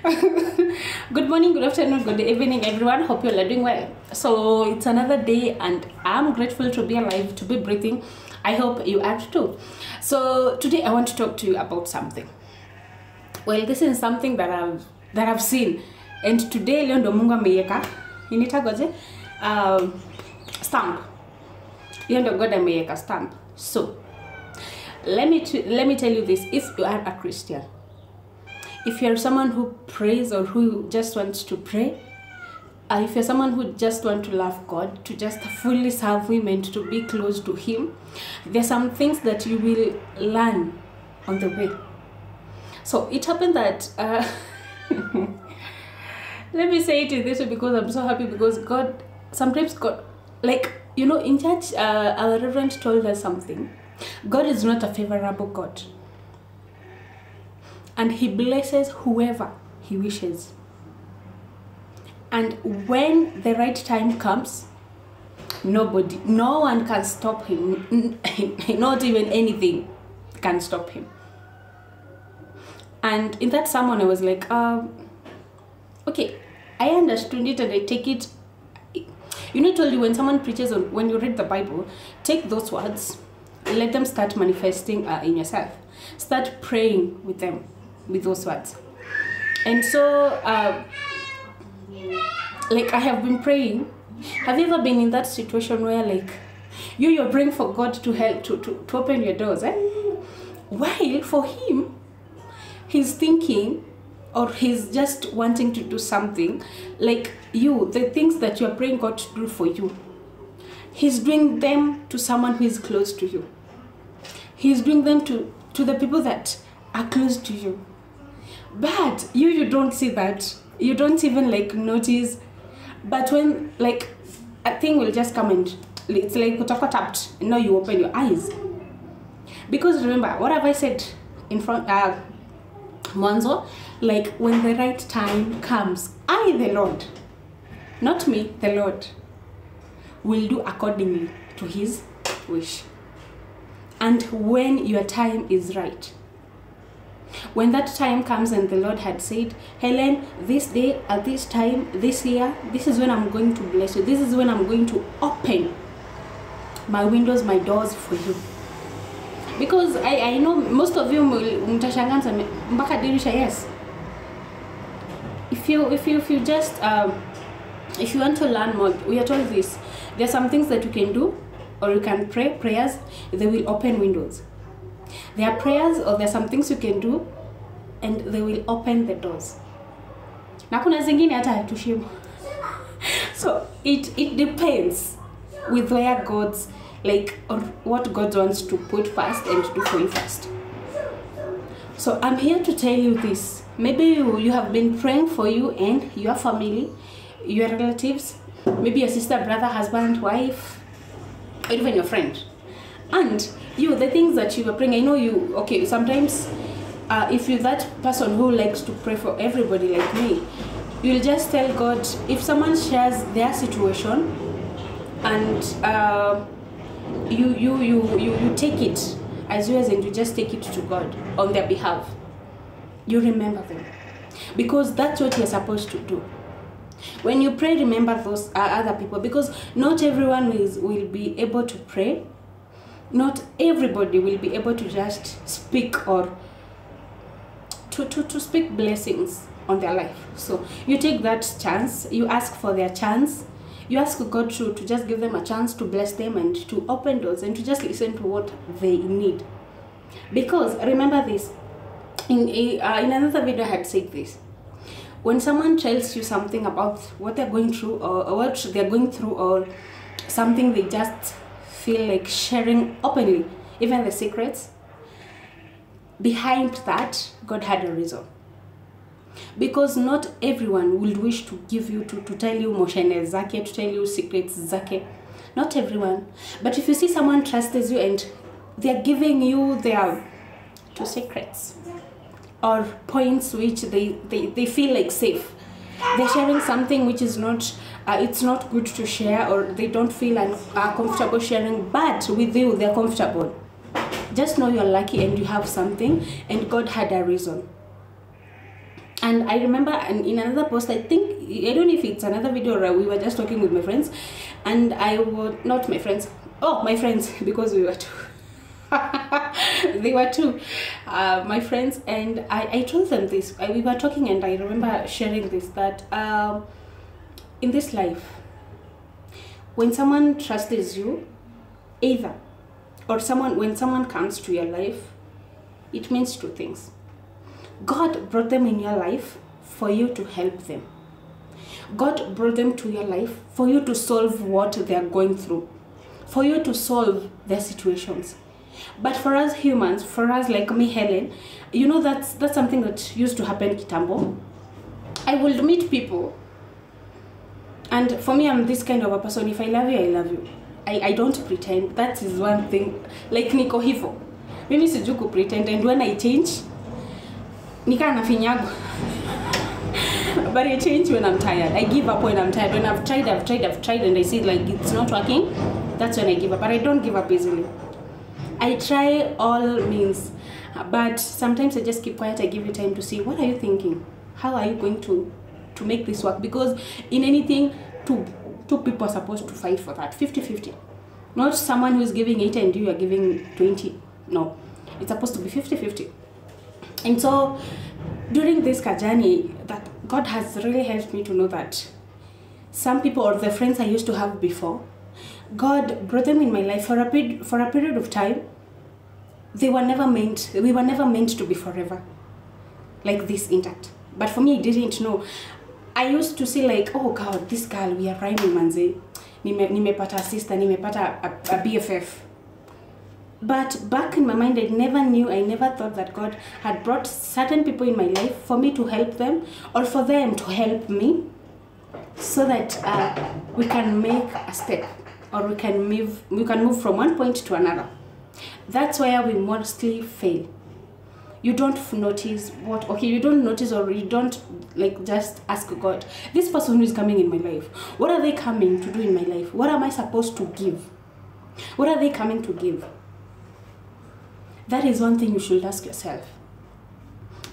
Good morning, good afternoon, good evening, everyone. Hope you all are doing well. So it's another day, and I'm grateful to be alive, to be breathing. I hope you are too. So today I want to talk to you about something. Well, this is something that I've seen, and today leo ndo Mungu ameiweka initagoje stamp. Leo ndo God ameiweka stamp. So let me tell you this: if you are a Christian, if you're someone who prays or who just wants to pray, if you're someone who just wants to love God, to just fully serve Him and to be close to Him, there's some things that you will learn on the way. So it happened that, let me say it in this way because I'm so happy, because God, sometimes God, like, you know, in church, our reverend told us something. God is not a favorable God. And He blesses whoever He wishes. And when the right time comes, no one can stop Him. Not even anything can stop Him. And in that sermon, I was like, okay, I understood it and I take it. You know, I told you when someone preaches, or when you read the Bible, take those words, let them start manifesting in yourself. Start praying with them, with those words. And so, like, I have been praying. Have you ever been in that situation where, like, you're praying for God to help, to open your doors, eh? While for Him, He's thinking, or He's just wanting to do something, like the things that you're praying God to do for you, He's doing them to someone who is close to you. He's doing them to the people that are close to you. But you don't see that. You don't even, like, notice. But when, like, a thing will just come and it's like utaka tapped, and now you open your eyes. Because remember, what have I said in front, Mwanzo? Like, when the right time comes, I, the Lord, not me, the Lord, will do accordingly to His wish. And when your time is right, when that time comes and the Lord had said, Helen, this day, at this time, this year, this is when I'm going to bless you. This is when I'm going to open my windows, my doors for you. Because I know most of you mtashanganza mpaka dirisha, yes. If you just if you want to learn more, we are told this. There are some things that you can do, or you can pray prayers, they will open windows. There are prayers, or there are some things you can do and they will open the doors. Na kuna zingine hata hatushimo. So it depends with where God's, like, or what God wants to put first and do for you first. So I'm here to tell you this. Maybe you have been praying for you and your family, your relatives, maybe your sister, brother, husband, wife, or even your friend. And the things that you were praying, I know you, okay, sometimes if you're that person who likes to pray for everybody like me, you'll just tell God, if someone shares their situation and you take it as yours and you just take it to God on their behalf, you remember them. Because that's what you're supposed to do. When you pray, remember those other people, because not everyone will be able to pray. Not everybody will be able to just speak or to speak blessings on their life. So you take that chance, you ask for their chance, you ask God to just give them a chance to bless them and to open doors and to just listen to what they need. Because remember this, in another video I had said this. When someone tells you something about what they're going through, or what they're going through, or something they just feel like sharing openly, even the secrets, behind that, God had a reason. Because not everyone will wish to give you, to tell you moshene zake, to tell you secrets zake. Not everyone. But if you see someone trusts you and they're giving you their two secrets, or points which they feel like safe, they're sharing something which is not, it's not good to share, or they don't feel comfortable sharing, but with you they're comfortable. Just know you're lucky and you have something, and God had a reason. And I remember in another post, I don't know if it's another video or we were just talking with my friends, and I was not my friends. Oh, my friends, because we were two. They were two, my friends, and I told them this. We were talking, and I remember sharing this, that in this life, when someone trusts you, either, or when someone comes to your life, it means two things. God brought them in your life for you to help them. God brought them to your life for you to solve what they are going through, for you to solve their situations. But for us humans, for us like me, Helen, you know, that's something that used to happen kitambo. I would meet people, and for me, I'm this kind of a person. If I love you, I love you. I don't pretend. That is one thing. Like niko hivo. Mimi sijui pretend, and when I change, nika nafinyago. But I change when I'm tired. I give up when I'm tired. When I've tried, and I see like it's not working, that's when I give up. But I don't give up easily. I try all means, but sometimes I just keep quiet. I give you time to see, what are you thinking? How are you going to make this work? Because in anything, two people are supposed to fight for that, 50-50. Not someone who is giving 80 and you are giving 20. No, it's supposed to be 50-50. And so during this journey, that God has really helped me to know that some people, or the friends I used to have before, God brought them in my life for a period of time. We were never meant to be forever like this intact. But for me, I didn't know. I used to say like, oh God, this girl, we are rhyming manze. Nimepata a sister, nimepata a BFF. But back in my mind, I never thought that God had brought certain people in my life for me to help them, or for them to help me, so that we can make a step, or we can move from one point to another. That's where we mostly fail. You don't notice you don't notice, or you don't like just ask God, this person who is coming in my life, what are they coming to do in my life? What am I supposed to give? What are they coming to give? That is one thing you should ask yourself.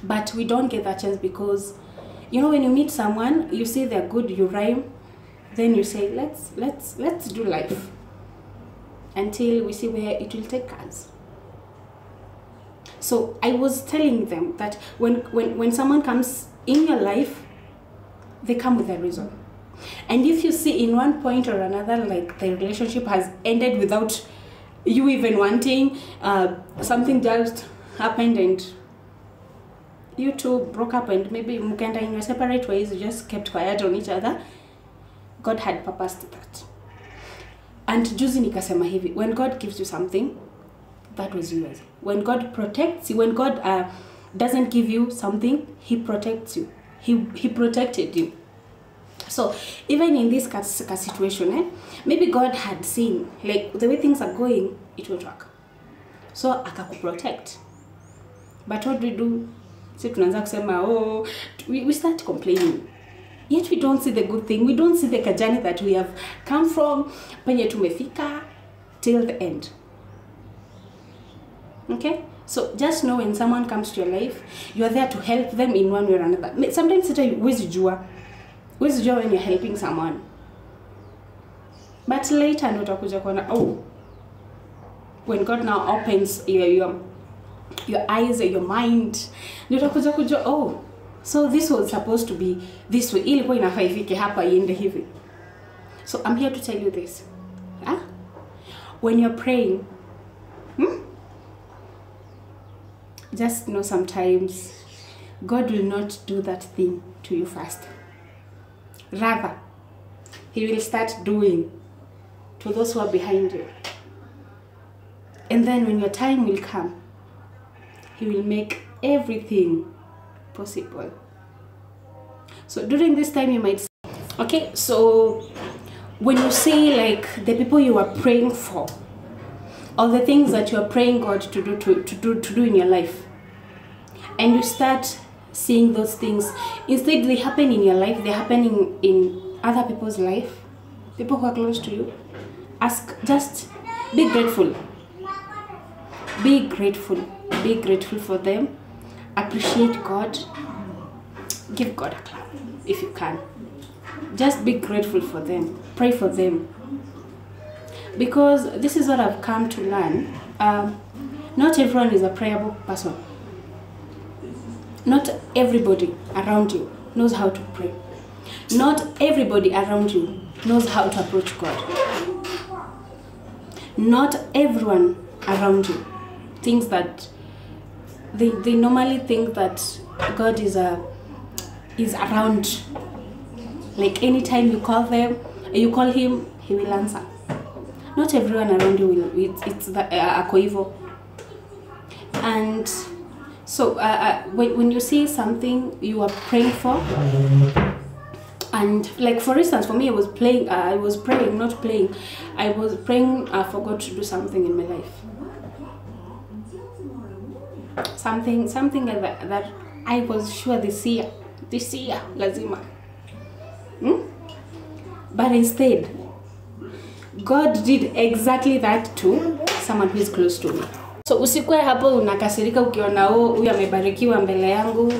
But we don't get that chance because, you know, when you meet someone, you see they're good, you rhyme, then you say, let's do life until we see where it will take us. So I was telling them that when someone comes in your life, they come with a reason. And if you see in one point or another, like the relationship has ended without you even wanting, something just happened and you two broke up, and maybe mukenda in your separate ways, you just kept quiet on each other, God had purposed that. And juzi nikasema hivi, when God gives you something, that was yours. When God protects you, when God doesn't give you something, He protects you. He protected you. So even in this situation, maybe God had seen like the way things are going, it will work. So akakuprotect. But what do? Si tunaanza kusema, oh, we start complaining. Yet we don't see the good thing. We don't see the journey that we have come from penye tumefika till the end. Okay? So just know when someone comes to your life, you are there to help them in one way or another. Sometimes it's huwezi jua when you're helping someone. But later utakuja kuona, oh, when God now opens your eyes, your mind, utakuja kujua, oh, so this was supposed to be this way. Ilikuwa inafaa ifike hapa iende hivi. So I'm here to tell you this. When you're praying, just know sometimes God will not do that thing to you first. Rather, He will start doing to those who are behind you. And then when your time will come, He will make everything possible. So during this time you might say, okay, so when you see like the people you are praying for, or the things that you are praying God to do in your life, and you start seeing those things, instead they happen in your life, they're happening in other people's life, people who are close to you, just be grateful. Be grateful for them. Appreciate God. give God a clap if you can. Just be grateful for them. Pray for them. Because this is what I've come to learn. Not everyone is a prayerful person. Not everybody around you knows how to pray. Not everybody around you knows how to approach God. Not everyone around you thinks that they normally think that God is around. Like anytime you call him, he will answer. Not everyone around you will. It's ako hivyo. And so when you see something you are praying for, and like for instance, for me, I was praying, not playing. I was praying for God to do something in my life. Something like that I was sure this year, lazima. But instead, God did exactly that to someone who is close to me. So usikwe hapo unakasirika ukiona huyu amebarikiwa mbele yangu.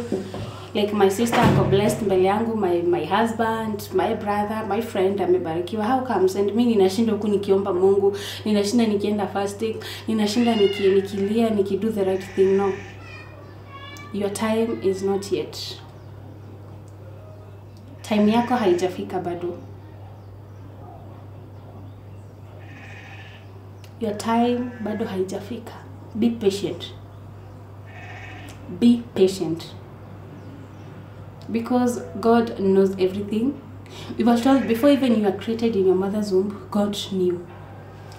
Like my sister ako blessed mbele yangu, my husband, my brother, my friend amebarikiwa. How comes? And mimi ninashinda huku nikiomba Mungu, ninashinda nikienda fasting, ninashinda nikilia, nikido the right thing. No. Your time is not yet. Time yako haijafika bado. Your time bado haijafika. Be patient. Be patient. Because God knows everything. We were told before even you were created in your mother's womb, God knew.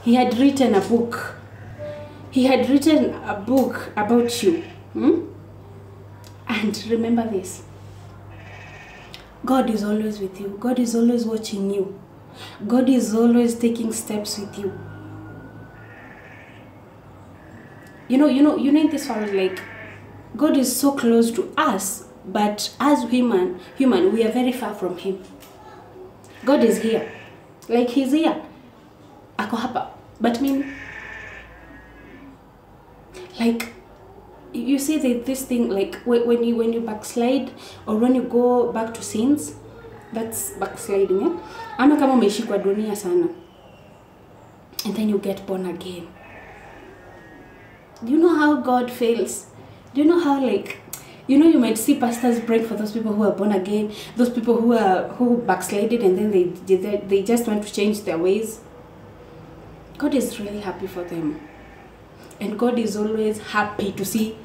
He had written a book. He had written a book about you. And remember this. God is always with you. God is always watching you. God is always taking steps with you. You know in this world, like, God is so close to us, but as human, we are very far from him. God is here. Like, he's here. Ako hapa. But like, you see that this thing, like, when you backslide, or when you go back to sins, that's backsliding, yeah? Ama kama umeshikwa dunia sana, and then you get born again. Do you know how God fails? Do you know how, like, you might see pastors praying for those people who are born again, those people who backslided, and then they just want to change their ways. God is really happy for them. And God is always happy to see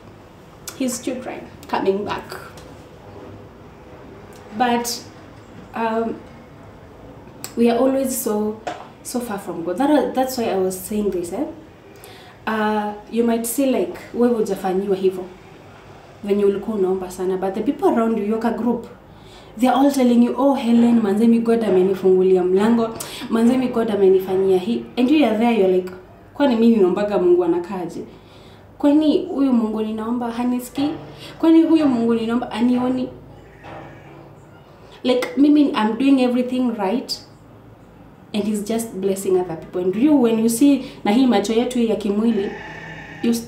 his children coming back. But we are always so far from God. That's why I was saying this. You might see, like, wewe hujafanyiwa hivyo venye ulikuwa unaomba sana, but the people around you, yoka group, they are all telling you, oh Helen, manzemi God amenifungulia mlango, manzemi God amenifanyia hii, and you are there, you're like, kwani mimi ninaombaga Mungu anakaje? Kwani huyu Mungu ninaomba hanisikii? Kwani huyu Mungu ninaomba anioni? Like, mimi I'm doing everything right, and he's just blessing other people. And you, when you see na hii macho yetu ya kimwili,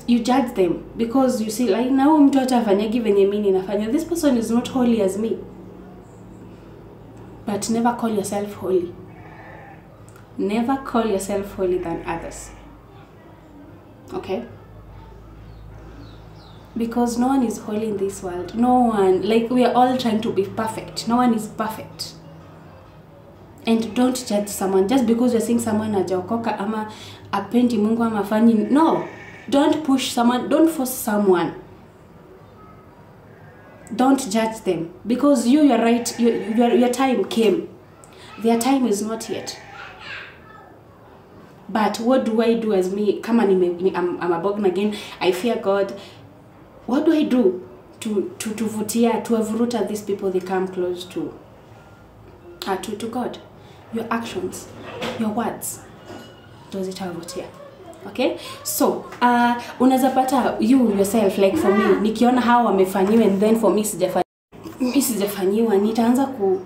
you judge them, because you see, like, now mtu atafanyagi venye mimi ninafanya, this person is not holy as me. But never call yourself holy. Never call yourself holy than others. Okay? Because no one is holy in this world. No one. Like, we are all trying to be perfect. No one is perfect. And don't judge someone just because you're seeing someone hajaokoka ama apendi Mungu ama fanyi. No. Don't push someone. Don't force someone. Don't judge them. Because you're right. Your time came. Their time is not yet. But what do I do as me? Come on, I'm a born again. I fear God. What do I do to avuruta these people they come close to God? Your actions, your words. Does it avutia? Okay? So, unaweza pata you yourself, like for me, nikiona how wamefanyiwa, and then for me sijafanyiwa, nitaanza ku.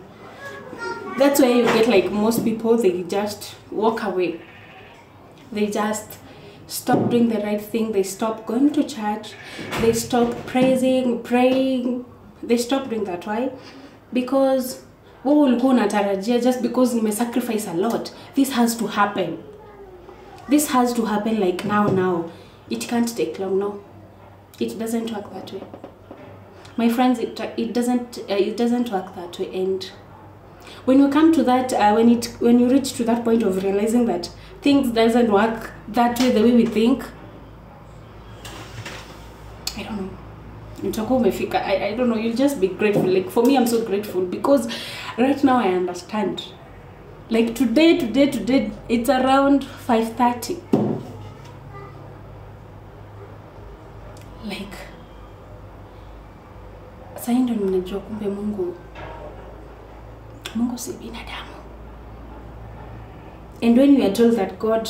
That's why you get, like, most people, they just walk away. They just stop doing the right thing. They stop going to church. They stop praying. They stop doing that. Why? Because what will go natarajia just because you may sacrifice a lot. This has to happen. This has to happen like now. It can't take long, no. It doesn't work that way. My friends, it doesn't work that way. And when you come to that, when you reach to that point of realizing that things doesn't work that way, the way we think, I don't know. I don't know, you'll just be grateful. Like for me, I'm so grateful because right now I understand. Like today, it's around 5:30. Like, sasa ndo ninajua kumbe Mungu si binadamu. And when we are told that God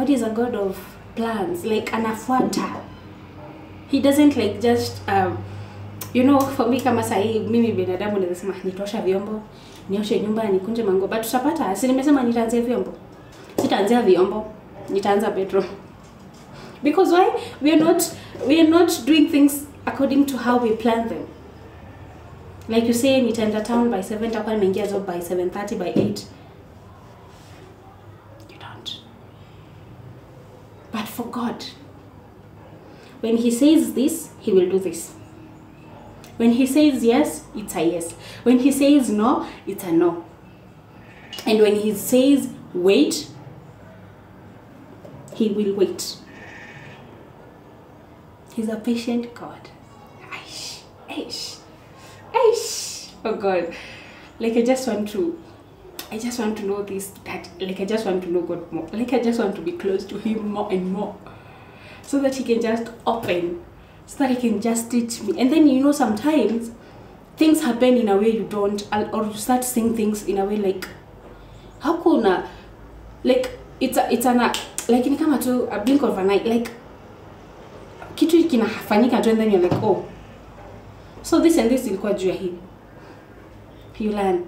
is a God of plans, like anafuata. He doesn't like just you know, for me kama sahi mimi binadamu nasema nitosha vyombo, nioshe nyumba, nikunje mango, but tutapata si nimesema nitaanzia vyombo. Sitaanzia vyombo, nitaanza bedroom. Because why? We are not doing things according to how we plan them. Like you say, nitaenda town by 7, takuwa nimeingia job by 7:30, by 8. You don't. But for God, when He says this, He will do this. When He says yes, it's a yes. When He says no, it's a no. And when He says wait, He will wait. He's a patient God. Aish. Oh God. Like I just want to know this, that, like I just want to know God more. Like I just want to be close to Him more and more. So that He can just open. So that He can just teach me. And then, you know, sometimes things happen in a way you don't, or you start seeing things in a way like, how kuna, like it's like in kama to a blink of an eye, like kitu kinafanyika tu, and then you're like, oh, so this and this ilikuwa juu ya hii. You learn.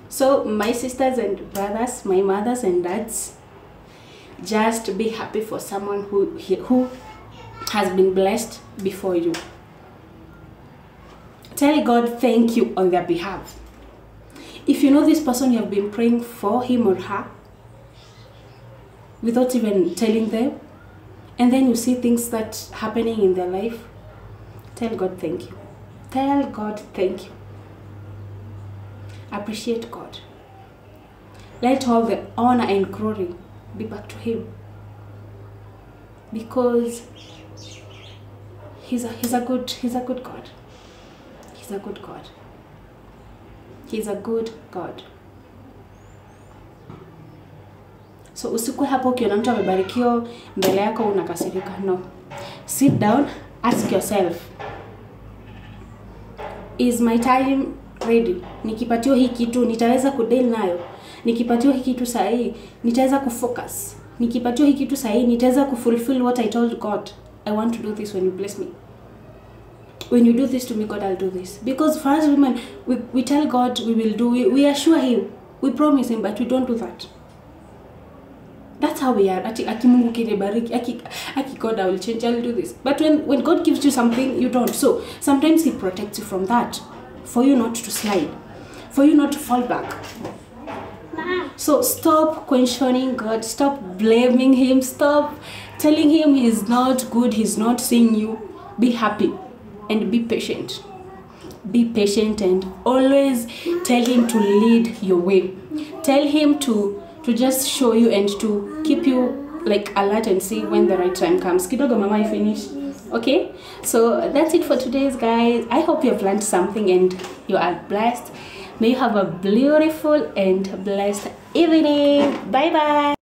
So my sisters and brothers, my mothers and dads, just be happy for someone who has been blessed before you. Tell God thank you on their behalf. If you know this person, you have been praying for him or her without even telling them, and then you see things that happening in their life, tell God thank you. Tell God thank you. Appreciate God. Let all the honor and glory be back to Him, because He's a good God. He's a good God. He's a good God. So usikue hapo ukiona mtu amebarikiwa mbele yako unakasirika. No. Sit down, ask yourself, is my time ready? Nikipatiwa hii kitu nitaweza kudeal nayo? Nikipatiwa hii kitu sahi nitaweza kufocus? Nikipatiwa hii kitu sahi nitaweza kufulfill what I told God I want to do this when you bless me? When you do this to me, God, I'll do this. Because for us women, we tell God we will do, we assure Him, we promise Him, but we don't do that. That's how we are. Aki Mungu kinibariki, aki God, I will change, I will do this. But when God gives you something, you don't. So sometimes He protects you from that, for you not to slide, for you not to fall back. So stop questioning God, stop blaming Him, stop telling Him He's not good, He's not seeing you. Be happy and be patient. Be patient and always tell Him to lead your way. Tell Him to just show you and to keep you like alert and see when the right time comes. Kidogo mama, I finish. Okay, so that's it for today's guys. I hope you have learned something and you are blessed. May you have a beautiful and blessed evening. Bye bye.